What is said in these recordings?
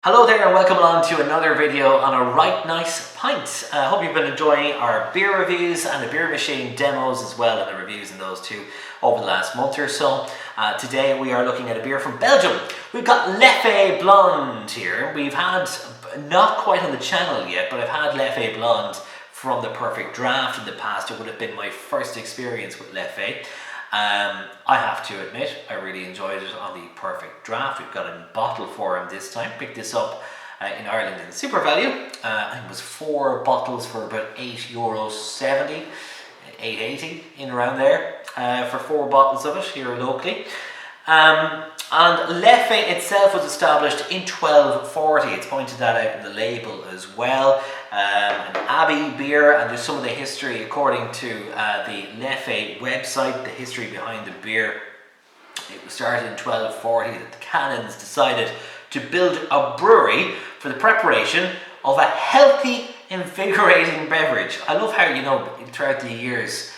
Hello there and welcome along to another video on a right nice pint. I hope you've been enjoying our beer reviews and the beer machine demos as well, and the reviews in those too over the last month or so. Today we are looking at a beer from Belgium. We've got Leffe Blonde here. We've had, not quite on the channel yet, but I've had Leffe Blonde from the Perfect Draft in the past. It would have been my first experience with Leffe. I have to admit, I really enjoyed it on the Perfect Draft. We've got a bottle for him this time. Picked this up in Ireland in Super Value. I think it was 4 bottles for about €8.70, €8.80 in around there for 4 bottles of it here locally. And Leffe itself was established in 1240. It's pointed that out in the label as well. An Abbey beer, and there's some of the history according to the Leffe website, the history behind the beer. It was started in 1240 that the canons decided to build a brewery for the preparation of a healthy, invigorating beverage. I love how, throughout the years,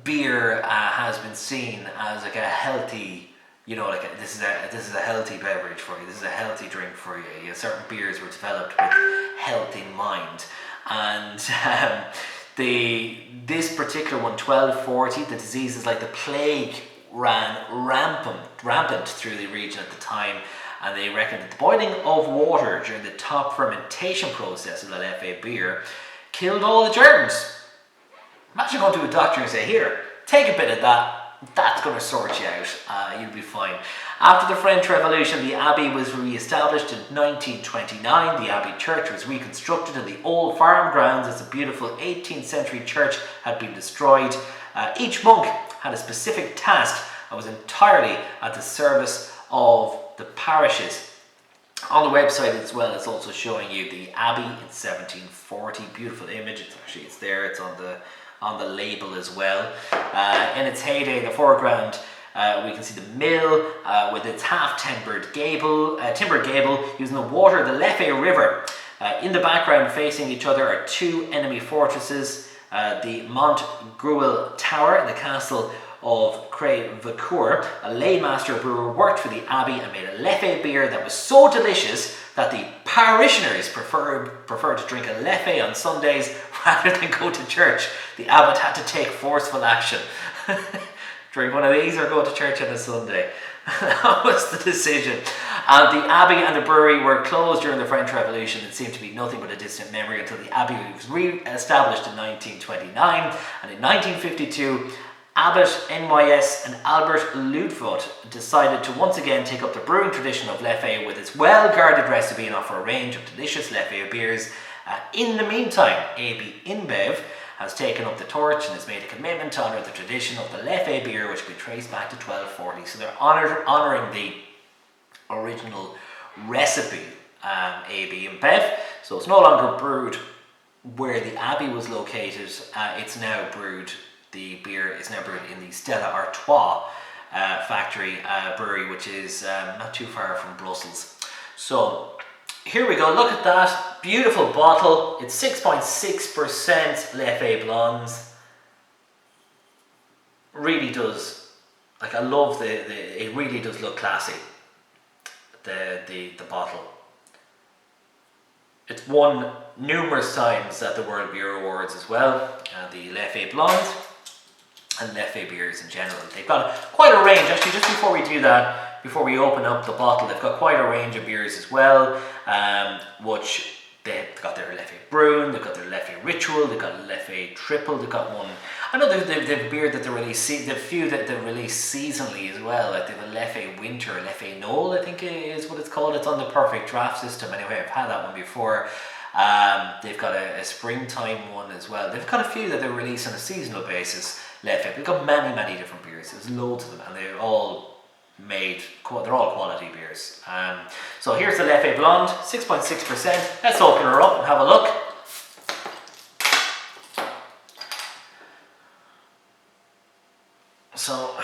beer has been seen as like a healthy, this is a healthy beverage for you. This is a healthy drink for you. Certain beers were developed with health in mind, and this particular one, 1240, the diseases like the plague ran rampant through the region at the time, and they reckon that the boiling of water during the top fermentation process of the Leffe beer killed all the germs. Imagine going to a doctor and say, here, take a bit of that. That's going to sort you out. You'll be fine. After the French Revolution, the Abbey was re-established in 1929. The Abbey Church was reconstructed in the old farm grounds as a beautiful 18th century church had been destroyed. Each monk had a specific task and was entirely at the service of the parishes. On the website as well, it's also showing you the Abbey in 1740. Beautiful image. It's there. It's on the label as well. In its heyday, in the foreground, we can see the mill with its half-timbered gable using the water of the Leffe River. In the background, facing each other, are 2 enemy fortresses, the Mont Gruel Tower and the castle of Crèvecoeur. A laymaster brewer worked for the Abbey and made a Leffe beer that was so delicious that the parishioners preferred to drink a Leffe on Sundays rather than go to church. The abbot had to take forceful action. Drink one of these or go to church on a Sunday. That was the decision. The Abbey and the brewery were closed during the French Revolution. It seemed to be nothing but a distant memory until the Abbey was re-established in 1929. And in 1952, Abbot NYS and Albert Ludford decided to once again take up the brewing tradition of Leffe with its well-guarded recipe and offer a range of delicious Leffe beers. In the meantime, AB InBev has taken up the torch and has made a commitment to honour the tradition of the Leffe beer, which can be traced back to 1240. So they're honouring the original recipe, AB InBev. So it's no longer brewed where the Abbey was located. The beer is now brewed in the Stella Artois factory brewery, which is not too far from Brussels. So here we go, look at that, beautiful bottle. It's 6.6% Leffe Blondes. Really does, I love it really does look classy, the bottle. It's won numerous times at the World Beer Awards as well, the Leffe Blonde and Leffe beers in general. They've got quite a range. Actually, just before we do that, before we open up the bottle, they've got quite a range of beers as well, which they've got their Leffe Brune, they've got their Leffe Ritual, they've got Leffe Triple, they've got one. I know they've beer that they release, they've few that they release seasonally as well. Like they've a Leffe Winter, Leffe Knoll, I think is what it's called. It's on the Perfect Draft system. Anyway, I've had that one before. They've got a springtime one as well. They've got a few that they release on a seasonal basis. Leffe. They've got many different beers. There's loads of them, and they're all quality beers. So here's the Leffe Blonde, 6.6%. Let's open her up and have a look. So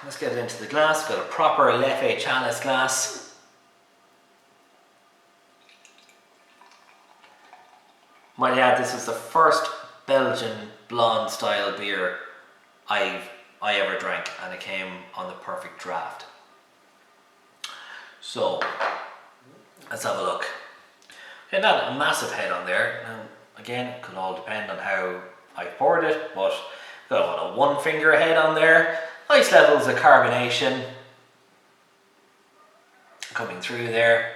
let's get it into the glass. Got a proper Leffe chalice glass. Might add, this is the first Belgian blonde style beer I ever drank, and it came on the Perfect Draft. So Let's have a look. Okay, not a massive head on there. Now, again, it could all depend on how I poured it, but got a 1 finger head on there. Nice levels of carbonation coming through there.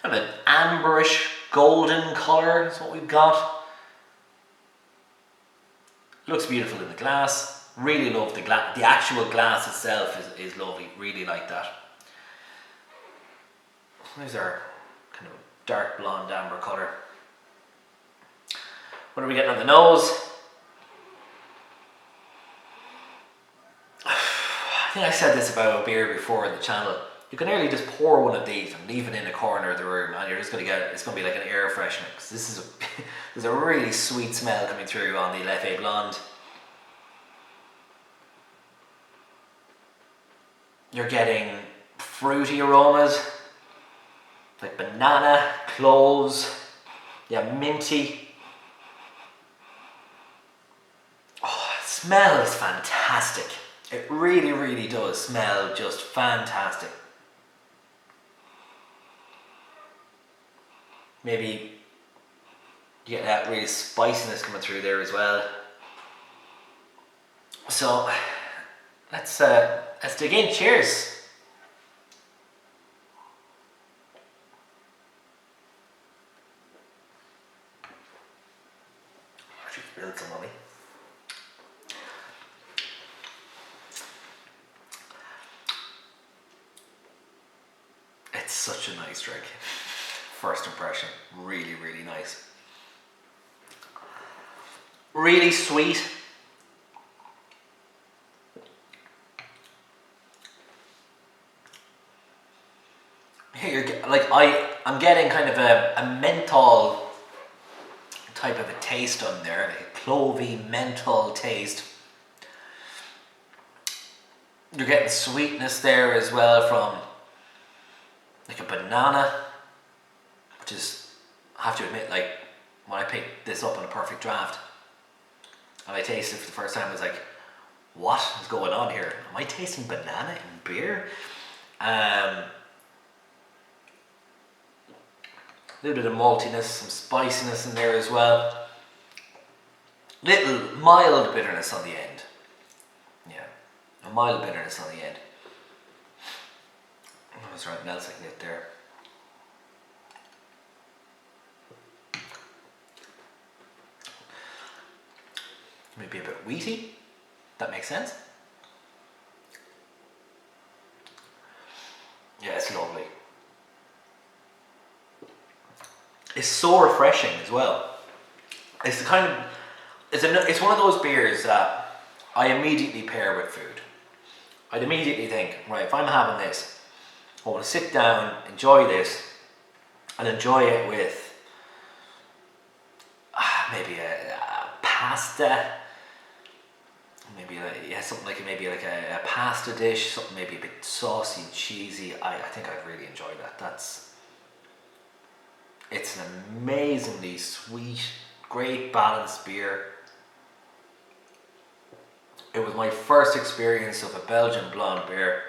Kind of an amberish golden colour is what we've got. Looks beautiful in the glass. Really love the glass. The actual glass itself is lovely. Really like that. There's our kind of dark blonde amber colour. What are we getting on the nose? I think I said this about a beer before in the channel. You can nearly just pour one of these and leave it in a corner of the room, and you're just going to get, it's going to be like an air freshener. Because this is there's a really sweet smell coming through on the Leffe Blonde. You're getting fruity aromas like banana, cloves, yeah, minty. Oh, it smells fantastic. It really, really does smell just fantastic. Maybe you get that really spiciness coming through there as well. So let's dig in. Cheers. Actually, spilled some on me. It's such a nice drink. First impression, really, really nice. Really sweet. Here, I'm getting kind of a menthol type of a taste on there, like a clovey menthol taste. You're getting sweetness there as well from like a banana, which is, I have to admit, like when I picked this up on a perfect draft and I tasted it for the first time, I was like, what is going on here? Am I tasting banana in beer? A little bit of maltiness, some spiciness in there as well. Little mild bitterness on the end. Yeah, a mild bitterness on the end. That's right, else I can get there. Maybe a bit wheaty. That makes sense. Yeah, it's lovely. It's so refreshing as well. It's the kind of it's one of those beers that I immediately pair with food. I'd immediately think, right, if I'm having this, I want to sit down, enjoy this, and enjoy it with maybe a pasta, maybe something like a pasta dish, something maybe a bit saucy and cheesy. I think I'd really enjoy that. It's an amazingly sweet, great balanced beer. It was my first experience of a Belgian blonde beer,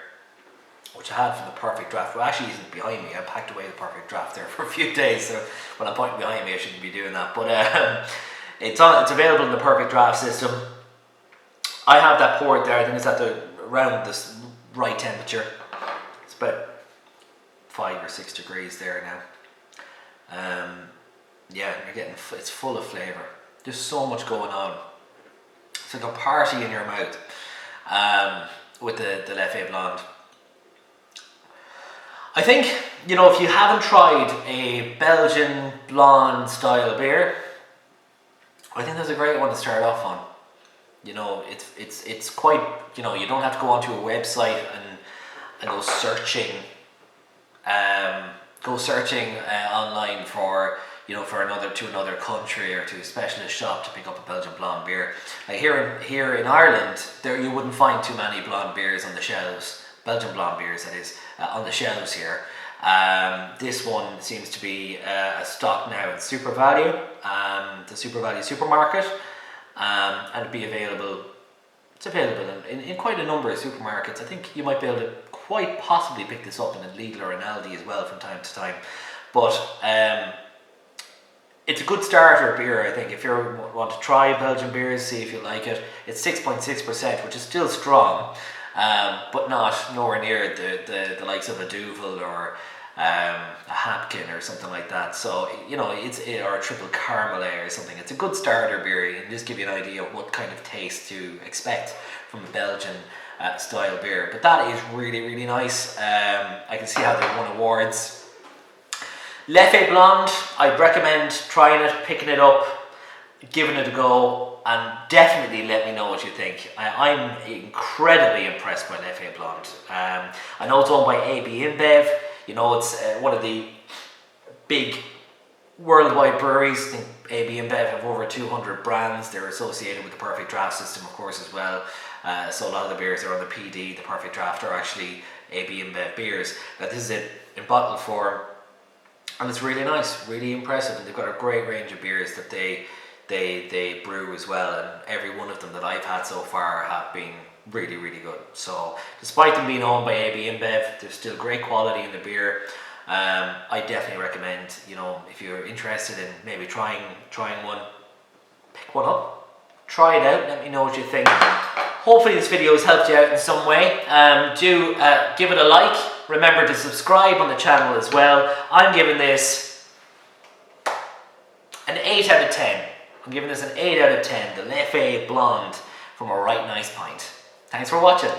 which I had from the Perfect Draft. Well, actually isn't behind me. I packed away the Perfect Draft there for a few days, so when I'm pointing behind me I shouldn't be doing that. But it's available in the Perfect Draft system. I have that poured there. I think it's at around this right temperature. It's about 5 or 6 degrees there now. Yeah, you're getting, it's full of flavour. There's so much going on. It's like a party in your mouth with the Leffe Blonde. I think, if you haven't tried a Belgian blonde style beer, I think that's a great one to start off on. It's quite, you don't have to go onto a website and go searching online for another country or to a specialist shop to pick up a Belgian blonde beer. Like here in Ireland, there you wouldn't find too many blonde beers on the shelves, Belgian blonde beers that is, on the shelves here. This one seems to be a stock now in Super Value, the Super Value supermarket, and it'd be available. It's available in quite a number of supermarkets. I think you might be able to quite possibly pick this up in a Lidl or an Aldi as well from time to time. But it's a good starter beer, I think. If you want to try Belgian beers, see if you like it. It's 6.6%, which is still strong, but nowhere near the likes of a Duvel or a Hapkin or something like that. So, you know, or a triple caramel or something. It's a good starter beer and just give you an idea of what kind of taste to expect from a Belgian style beer. But that is really, really nice. I can see how they won awards. Leffe Blonde, I'd recommend trying it, picking it up, giving it a go, and definitely let me know what you think. I'm incredibly impressed by Leffe Blonde. I know it's owned by AB InBev. You know, it's one of the big worldwide breweries. I think AB InBev have over 200 brands. They're associated with the Perfect Draft system, of course, as well. So a lot of the beers that are on the PD, the Perfect Draft, are actually AB InBev beers. Now, this is it in bottle form. And it's really nice, really impressive, and they've got a great range of beers that they brew as well, and every one of them that I've had so far have been really, really good. So despite them being owned by AB InBev, there's still great quality in the beer. I definitely recommend, you know, if you're interested in maybe trying one, pick one up, try it out, let me know what you think. Hopefully this video has helped you out in some way. Do give it a like. Remember to subscribe on the channel as well. I'm giving this an 8 out of 10. I'm giving this an 8 out of 10. The Leffe Blonde from A Right Nice Pint. Thanks for watching.